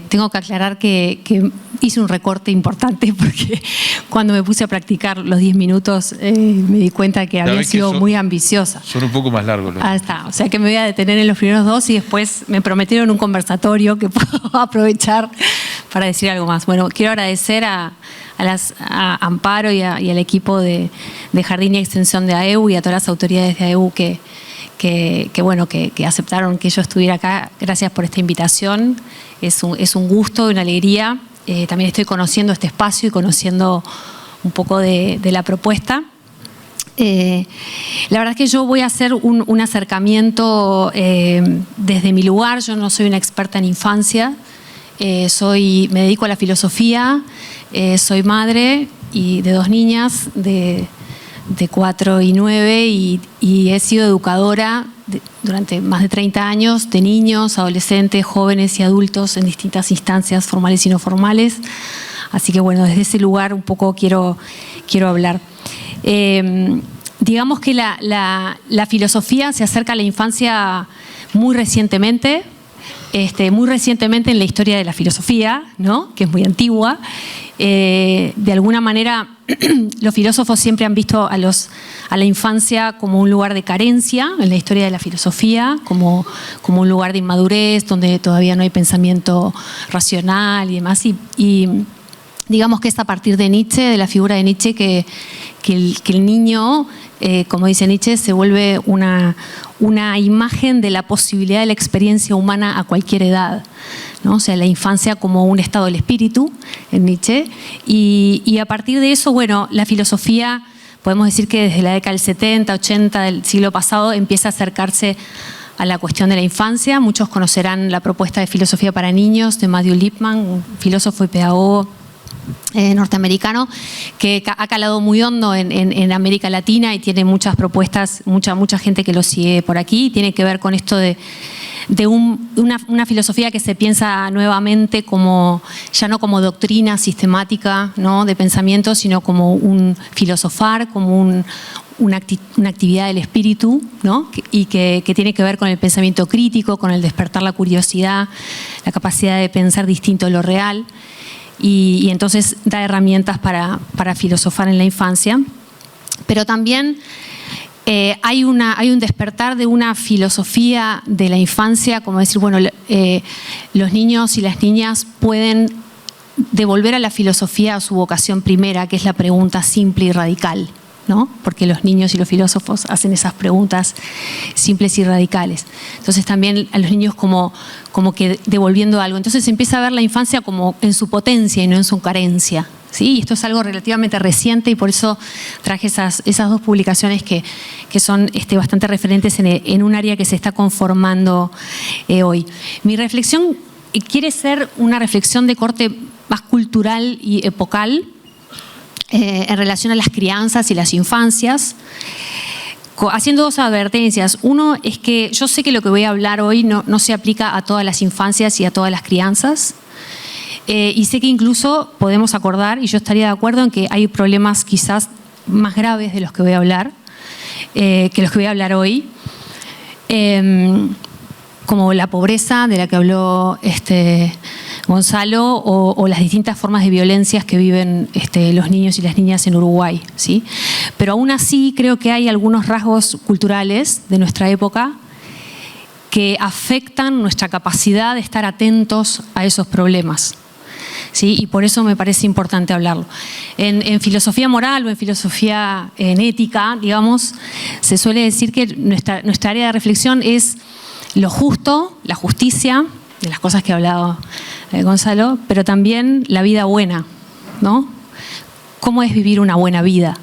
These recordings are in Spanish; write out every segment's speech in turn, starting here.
tengo que aclarar que hice un recorte importante porque cuando me puse a practicar los 10 minutos me di cuenta que había sido muy ambiciosa. Son un poco más largos. Está. O sea que me voy a detener en los primeros 2 y después me prometieron un conversatorio que puedo aprovechar para decir algo más. Bueno, quiero agradecer a Amparo y al equipo de Jardín y Extensión de AEU y a todas las autoridades de AEU que aceptaron que yo estuviera acá. Gracias por esta invitación. Es un gusto y una alegría. También estoy conociendo este espacio y conociendo un poco de la propuesta. La verdad es que yo voy a hacer un acercamiento desde mi lugar. Yo no soy una experta en infancia. Me dedico a la filosofía. Soy madre y de 2 niñas de 4 y 9 y he sido educadora durante más de 30 años de niños, adolescentes, jóvenes y adultos en distintas instancias formales y no formales. Así que bueno, desde ese lugar un poco quiero hablar. Digamos que la filosofía se acerca a la infancia muy recientemente en la historia de la filosofía, ¿no? Que es muy antigua. De alguna manera los filósofos siempre han visto a la infancia como un lugar de carencia en la historia de la filosofía, como un lugar de inmadurez, donde todavía no hay pensamiento racional y demás. Y digamos que es a partir de Nietzsche, de la figura de Nietzsche, que el niño, como dice Nietzsche, se vuelve una imagen de la posibilidad de la experiencia humana a cualquier edad, ¿no? O sea, la infancia como un estado del espíritu en Nietzsche. Y a partir de eso, bueno, la filosofía, podemos decir que desde la década del 70, 80 del siglo pasado empieza a acercarse a la cuestión de la infancia. Muchos conocerán la propuesta de filosofía para niños de Matthew Lipman, un filósofo y pedagogo norteamericano que ha calado muy hondo en América Latina y tiene muchas propuestas, mucha gente que lo sigue por aquí. Tiene que ver con esto de una filosofía que se piensa nuevamente ya no como doctrina sistemática, ¿no?, de pensamiento, sino como un filosofar, como una actividad del espíritu, ¿no?, y que tiene que ver con el pensamiento crítico, con el despertar la curiosidad, la capacidad de pensar distinto de lo real. Y entonces da herramientas para filosofar en la infancia. Pero también hay un despertar de una filosofía de la infancia, como decir, bueno, los niños y las niñas pueden devolver a la filosofía a su vocación primera, que es la pregunta simple y radical, ¿no? Porque los niños y los filósofos hacen esas preguntas simples y radicales. Entonces también a los niños como que devolviendo algo. Entonces se empieza a ver la infancia como en su potencia y no en su carencia, ¿sí? Y esto es algo relativamente reciente y por eso traje esas 2 publicaciones que son bastante referentes en un área que se está conformando hoy. Mi reflexión quiere ser una reflexión de corte más cultural y epocal, en relación a las crianzas y las infancias, haciendo 2 advertencias. Uno es que yo sé que lo que voy a hablar hoy no se aplica a todas las infancias y a todas las crianzas, y sé que incluso podemos acordar, y yo estaría de acuerdo en que hay problemas quizás más graves de los que voy a hablar, que los que voy a hablar hoy, como la pobreza de la que habló Gonzalo, o las distintas formas de violencias que viven los niños y las niñas en Uruguay, ¿sí? Pero aún así creo que hay algunos rasgos culturales de nuestra época que afectan nuestra capacidad de estar atentos a esos problemas, ¿sí? Y por eso me parece importante hablarlo. En filosofía moral o en filosofía en ética, digamos, se suele decir que nuestra área de reflexión es lo justo, la justicia, de las cosas que ha hablado Gonzalo, pero también la vida buena, ¿no? ¿Cómo es vivir una buena vida?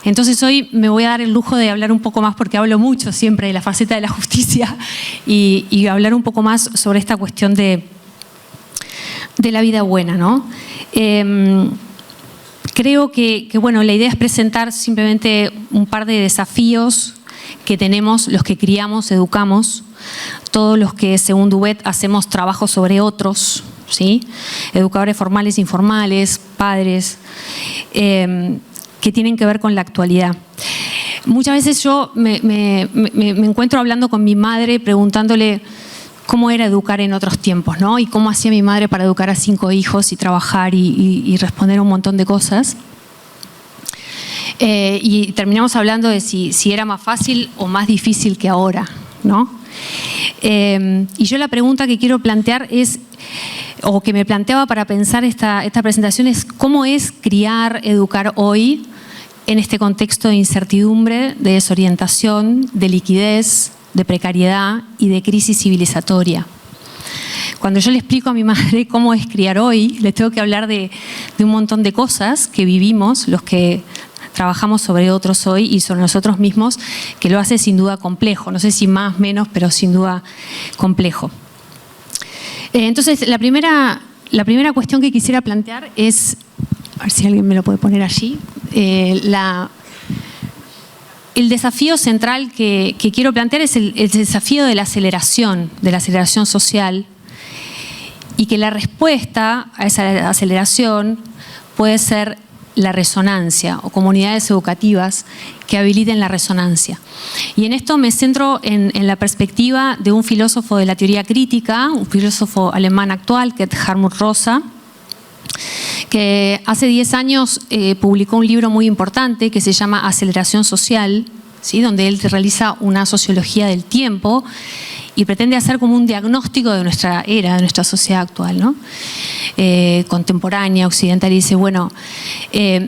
Entonces hoy me voy a dar el lujo de hablar un poco más, porque hablo mucho siempre de la faceta de la justicia, y hablar un poco más sobre esta cuestión de la vida buena, ¿no? Creo que bueno, la idea es presentar simplemente un par de desafíos que tenemos los que criamos, educamos, todos los que, según Dubet, hacemos trabajo sobre otros, ¿sí? Educadores formales, informales, padres, que tienen que ver con la actualidad. Muchas veces yo me encuentro hablando con mi madre, preguntándole cómo era educar en otros tiempos, ¿no? Y cómo hacía mi madre para educar a 5 hijos y trabajar y responder a un montón de cosas. Y terminamos hablando de si era más fácil o más difícil que ahora, ¿no? Y yo la pregunta que quiero plantear es, o que me planteaba para pensar esta presentación, es cómo es criar, educar hoy en este contexto de incertidumbre, de desorientación, de liquidez, de precariedad y de crisis civilizatoria. Cuando yo le explico a mi madre cómo es criar hoy, les tengo que hablar de un montón de cosas que vivimos, los que trabajamos sobre otros hoy y sobre nosotros mismos, que lo hace sin duda complejo. No sé si más, menos, pero sin duda complejo. Entonces, la primera cuestión que quisiera plantear es, a ver si alguien me lo puede poner allí, el desafío central que quiero plantear es el desafío de la aceleración social, y que la respuesta a esa aceleración puede ser la resonancia o comunidades educativas que habiliten la resonancia. Y en esto me centro en la perspectiva de un filósofo de la teoría crítica, un filósofo alemán actual, que es Hartmut Rosa, que hace 10 años publicó un libro muy importante que se llama Aceleración Social, ¿sí? Donde él realiza una sociología del tiempo y pretende hacer como un diagnóstico de nuestra era, de nuestra sociedad actual, ¿no? Contemporánea, occidental, y dice, bueno,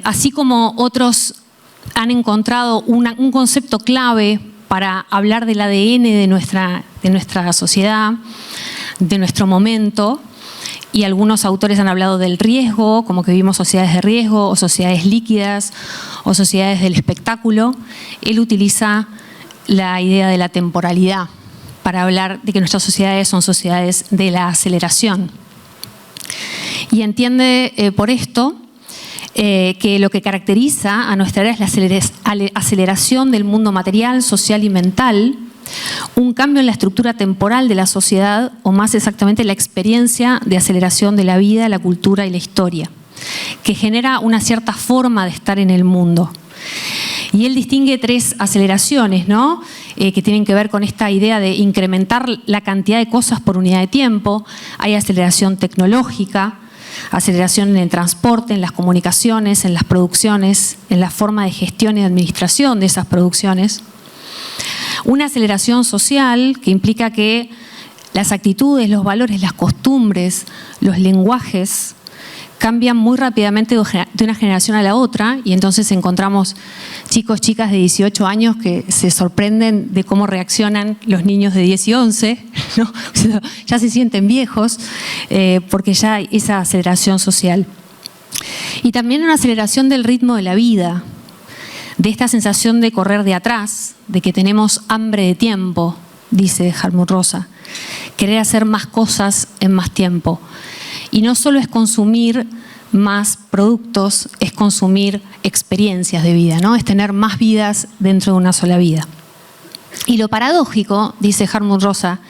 así como otros han encontrado un concepto clave para hablar del ADN de nuestra sociedad, de nuestro momento, y algunos autores han hablado del riesgo, como que vivimos sociedades de riesgo, o sociedades líquidas, o sociedades del espectáculo. Él utiliza la idea de la temporalidad para hablar de que nuestras sociedades son sociedades de la aceleración. Y entiende por esto que lo que caracteriza a nuestra era es la aceleración del mundo material, social y mental, un cambio en la estructura temporal de la sociedad, o más exactamente la experiencia de aceleración de la vida, la cultura y la historia, que genera una cierta forma de estar en el mundo. Y él distingue 3 aceleraciones, ¿no? Que tienen que ver con esta idea de incrementar la cantidad de cosas por unidad de tiempo. Hay aceleración tecnológica, aceleración en el transporte, en las comunicaciones, en las producciones, en la forma de gestión y administración de esas producciones. Una aceleración social que implica que las actitudes, los valores, las costumbres, los lenguajes cambian muy rápidamente de una generación a la otra, y entonces encontramos chicos, chicas de 18 años que se sorprenden de cómo reaccionan los niños de 10 y 11, ¿no? Ya se sienten viejos porque ya hay esa aceleración social. Y también una aceleración del ritmo de la vida, de esta sensación de correr de atrás, de que tenemos hambre de tiempo, dice Hartmut Rosa, querer hacer más cosas en más tiempo. Y no solo es consumir más productos, es consumir experiencias de vida, ¿no? Es tener más vidas dentro de una sola vida. Y lo paradójico, dice Hartmut Rosa,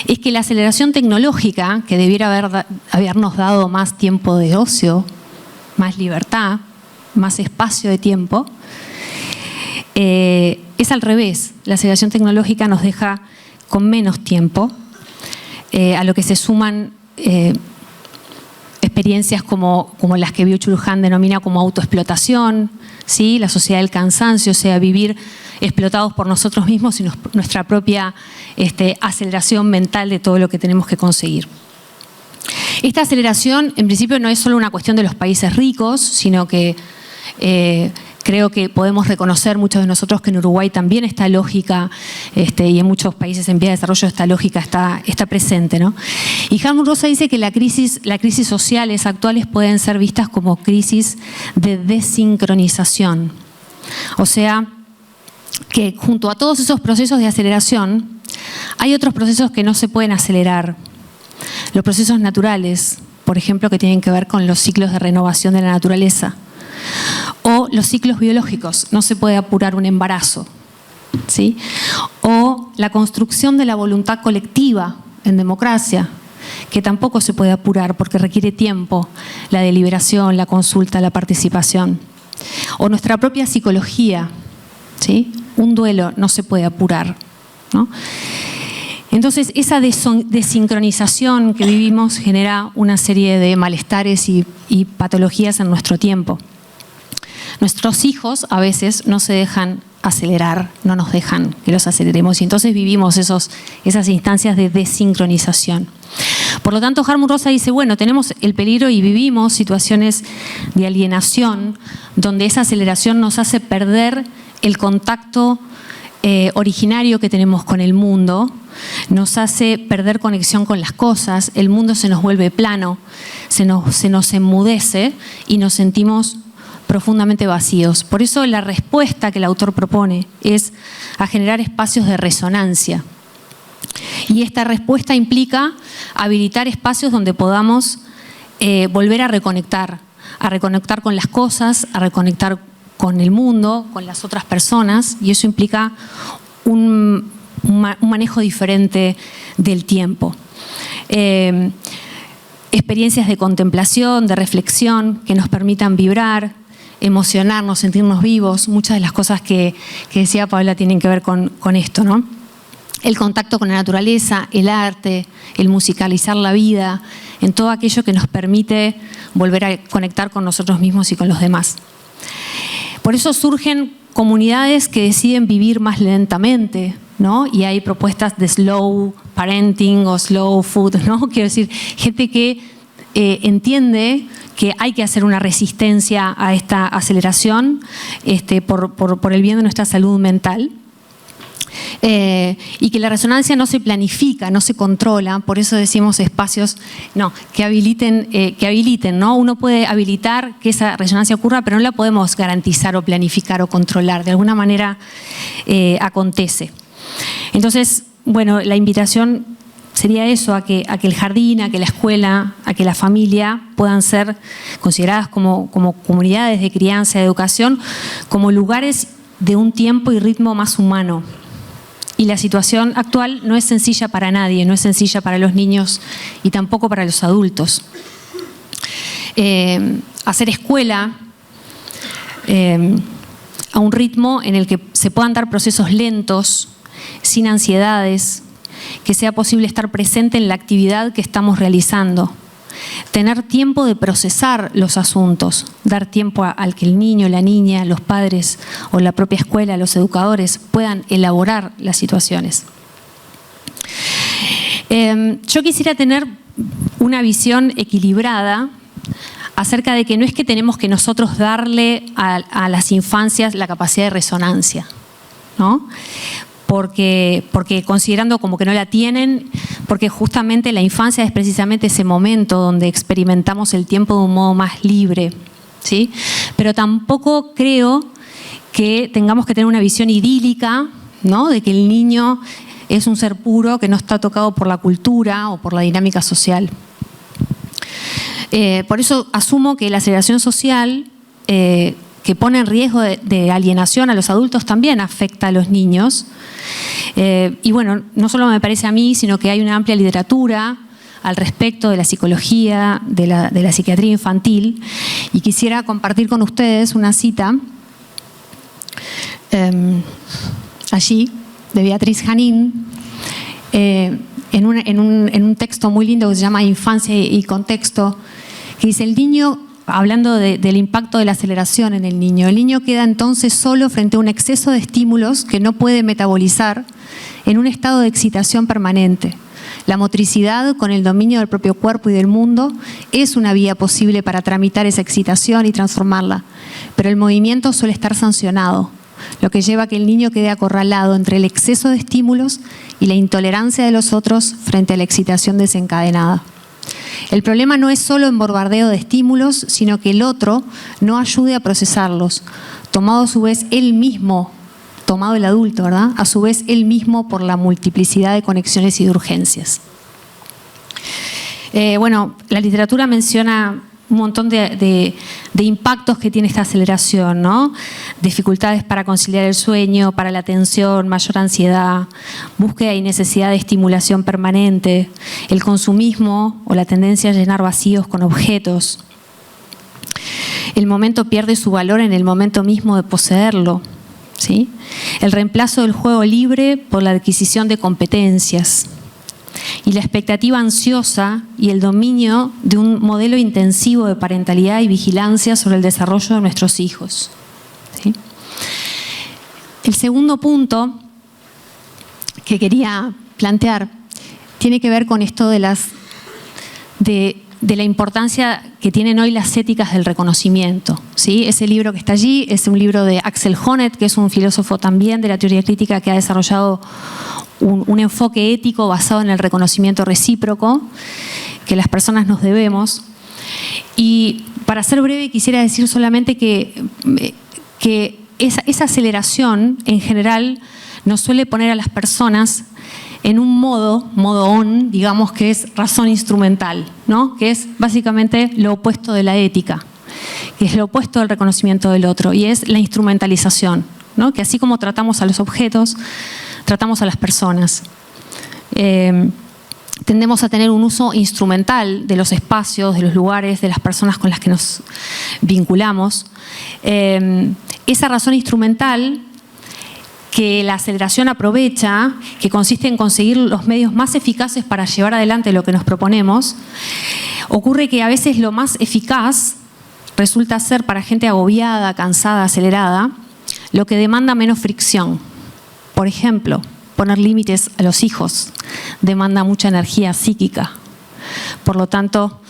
es que la aceleración tecnológica, que debiera habernos dado más tiempo de ocio, más libertad, más espacio de tiempo, es al revés. La aceleración tecnológica nos deja con menos tiempo, a lo que se suman experiencias como las que Byung-Chul Han denomina como autoexplotación, ¿sí? La sociedad del cansancio, o sea, vivir explotados por nosotros mismos y nuestra propia aceleración mental de todo lo que tenemos que conseguir. Esta aceleración, en principio, no es solo una cuestión de los países ricos, sino que creo que podemos reconocer muchos de nosotros que en Uruguay también esta lógica, y en muchos países en vía de desarrollo esta lógica está presente, ¿no? Y Hartmut Rosa dice que las crisis sociales actuales pueden ser vistas como crisis de desincronización. O sea, que junto a todos esos procesos de aceleración, hay otros procesos que no se pueden acelerar. Los procesos naturales, por ejemplo, que tienen que ver con los ciclos de renovación de la naturaleza. O los ciclos biológicos, no se puede apurar un embarazo, ¿sí? O la construcción de la voluntad colectiva en democracia, que tampoco se puede apurar porque requiere tiempo, la deliberación, la consulta, la participación. O nuestra propia psicología, ¿sí? Un duelo no se puede apurar, ¿no? Entonces, esa desincronización que vivimos genera una serie de malestares y patologías en nuestro tiempo. Nuestros hijos a veces no se dejan acelerar, no nos dejan que los aceleremos y entonces vivimos esas instancias de desincronización. Por lo tanto, Hartmut Rosa dice, bueno, tenemos el peligro y vivimos situaciones de alienación donde esa aceleración nos hace perder el contacto originario que tenemos con el mundo, nos hace perder conexión con las cosas, el mundo se nos vuelve plano, se nos enmudece y nos sentimos profundamente vacíos. Por eso la respuesta que el autor propone es a generar espacios de resonancia. Y esta respuesta implica habilitar espacios donde podamos volver a reconectar con las cosas, a reconectar con el mundo, con las otras personas, y eso implica un manejo diferente del tiempo. Experiencias de contemplación, de reflexión, que nos permitan vibrar, emocionarnos, sentirnos vivos. Muchas de las cosas que decía Paola tienen que ver con esto, ¿no? El contacto con la naturaleza, el arte, el musicalizar la vida, en todo aquello que nos permite volver a conectar con nosotros mismos y con los demás. Por eso surgen comunidades que deciden vivir más lentamente, ¿no? Y hay propuestas de slow parenting o slow food, ¿no? Quiero decir, gente que entiende que hay que hacer una resistencia a esta aceleración por el bien de nuestra salud mental. Y que la resonancia no se planifica, no se controla, por eso decimos espacios que habiliten, ¿no? Uno puede habilitar que esa resonancia ocurra, pero no la podemos garantizar o planificar o controlar, de alguna manera acontece. Entonces, bueno, la invitación sería eso, a que el jardín, a que la escuela, a que la familia puedan ser consideradas como comunidades de crianza y de educación, como lugares de un tiempo y ritmo más humano. Y la situación actual no es sencilla para nadie, no es sencilla para los niños y tampoco para los adultos. Hacer escuela a un ritmo en el que se puedan dar procesos lentos, sin ansiedades, que sea posible estar presente en la actividad que estamos realizando. Tener tiempo de procesar los asuntos, dar tiempo al que el niño, la niña, los padres o la propia escuela, los educadores puedan elaborar las situaciones. Yo quisiera tener una visión equilibrada acerca de que no es que tenemos que nosotros darle a las infancias la capacidad de resonancia, ¿no? Porque considerando como que no la tienen, porque justamente la infancia es precisamente ese momento donde experimentamos el tiempo de un modo más libre, ¿sí? Pero tampoco creo que tengamos que tener una visión idílica, ¿no? De que el niño es un ser puro que no está tocado por la cultura o por la dinámica social. Por eso asumo que la aceleración social que pone en riesgo de alienación a los adultos también afecta a los niños. Y bueno, no solo me parece a mí, sino que hay una amplia literatura al respecto de la psicología, de la psiquiatría infantil. Y quisiera compartir con ustedes una cita allí de Beatriz Janín, en un texto muy lindo que se llama Infancia y Contexto, que dice: el niño, hablando del impacto de la aceleración en el niño queda entonces solo frente a un exceso de estímulos que no puede metabolizar en un estado de excitación permanente. La motricidad, con el dominio del propio cuerpo y del mundo, es una vía posible para tramitar esa excitación y transformarla, pero el movimiento suele estar sancionado, lo que lleva a que el niño quede acorralado entre el exceso de estímulos y la intolerancia de los otros frente a la excitación desencadenada. El problema no es solo el bombardeo de estímulos, sino que el otro no ayude a procesarlos, tomado a su vez él mismo, tomado el adulto, ¿verdad? A su vez él mismo por la multiplicidad de conexiones y de urgencias. Bueno, la literatura menciona un montón de impactos que tiene esta aceleración, ¿no? Dificultades para conciliar el sueño, para la atención, mayor ansiedad, búsqueda y necesidad de estimulación permanente, el consumismo o la tendencia a llenar vacíos con objetos. El momento pierde su valor en el momento mismo de poseerlo, ¿sí? El reemplazo del juego libre por la adquisición de competencias, y la expectativa ansiosa y el dominio de un modelo intensivo de parentalidad y vigilancia sobre el desarrollo de nuestros hijos. ¿Sí? El segundo punto que quería plantear tiene que ver con esto de la importancia que tienen hoy las éticas del reconocimiento. ¿Sí? Ese libro que está allí es un libro de Axel Honneth, que es un filósofo también de la teoría crítica que ha desarrollado un enfoque ético basado en el reconocimiento recíproco que las personas nos debemos. Y para ser breve quisiera decir solamente que esa aceleración en general nos suele poner a las personas en un modo on, digamos, que es razón instrumental, ¿no? Que es básicamente lo opuesto de la ética, que es lo opuesto del reconocimiento del otro, y es la instrumentalización, ¿no? Que así como tratamos a los objetos, tratamos a las personas. Tendemos a tener un uso instrumental de los espacios, de los lugares, de las personas con las que nos vinculamos. Esa razón instrumental que la aceleración aprovecha, que consiste en conseguir los medios más eficaces para llevar adelante lo que nos proponemos, ocurre que a veces lo más eficaz resulta ser para gente agobiada, cansada, acelerada, lo que demanda menos fricción. Por ejemplo, poner límites a los hijos demanda mucha energía psíquica. Por lo tanto,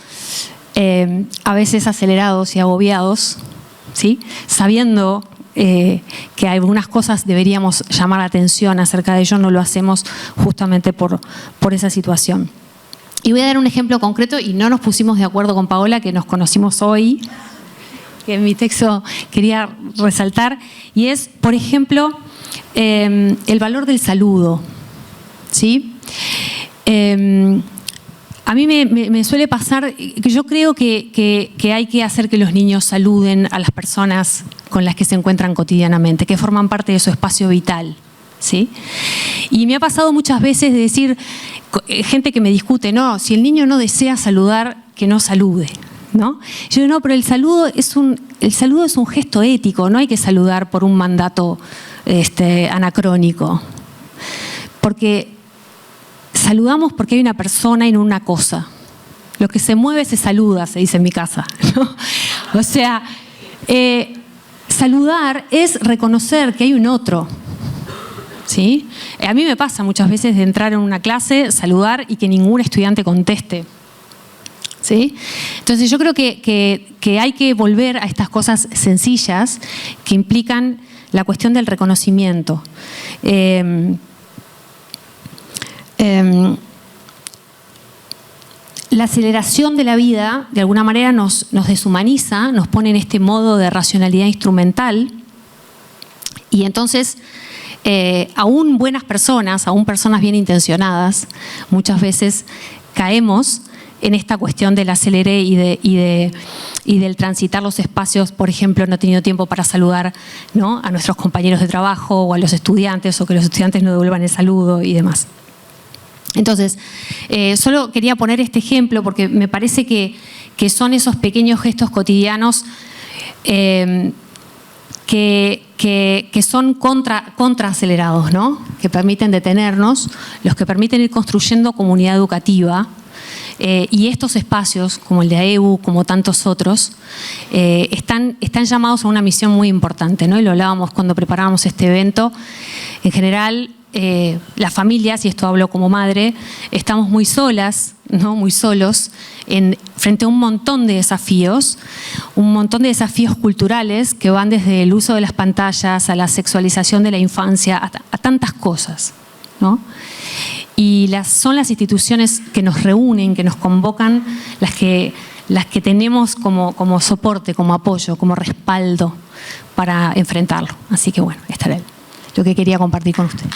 a veces acelerados y agobiados, ¿sí? Sabiendo que algunas cosas deberíamos llamar la atención acerca de ello, no lo hacemos justamente por esa situación. Y voy a dar un ejemplo concreto, y no nos pusimos de acuerdo con Paola, que nos conocimos hoy, que en mi texto quería resaltar, y es, por ejemplo, el valor del saludo. ¿Sí? A mí me suele pasar que yo creo que hay que hacer que los niños saluden a las personas con las que se encuentran cotidianamente, que forman parte de su espacio vital. ¿Sí? Y me ha pasado muchas veces de decir, gente que me discute, no, si el niño no desea saludar, que no salude, ¿no? Yo digo, no, pero el saludo es un gesto ético, no hay que saludar por un mandato anacrónico. Porque saludamos porque hay una persona y no una cosa. Lo que se mueve se saluda, se dice en mi casa, ¿no? O sea, saludar es reconocer que hay un otro. ¿Sí? A mí me pasa muchas veces de entrar en una clase, saludar y que ningún estudiante conteste. ¿Sí? Entonces yo creo que hay que volver a estas cosas sencillas que implican la cuestión del reconocimiento. La aceleración de la vida, de alguna manera, nos deshumaniza, nos pone en este modo de racionalidad instrumental, y entonces, aún buenas personas, aún personas bien intencionadas, muchas veces caemos en esta cuestión del acelere y del transitar los espacios. Por ejemplo, no he tenido tiempo para saludar, ¿no?, a nuestros compañeros de trabajo o a los estudiantes, o que los estudiantes no devuelvan el saludo y demás. Entonces, solo quería poner este ejemplo porque me parece que son esos pequeños gestos cotidianos que son contraacelerados, ¿no? Que permiten detenernos, los que permiten ir construyendo comunidad educativa. Y estos espacios, como el de AEBU, como tantos otros, están llamados a una misión muy importante, ¿no? Y lo hablábamos cuando preparábamos este evento. En general, las familias, y esto hablo como madre, estamos muy solas, ¿no?, muy solos, frente a un montón de desafíos culturales que van desde el uso de las pantallas a la sexualización de la infancia, a tantas cosas, ¿no? Y son las instituciones que nos reúnen, que nos convocan, las que tenemos como soporte, como apoyo, como respaldo para enfrentarlo. Así que bueno, esto era lo que quería compartir con ustedes.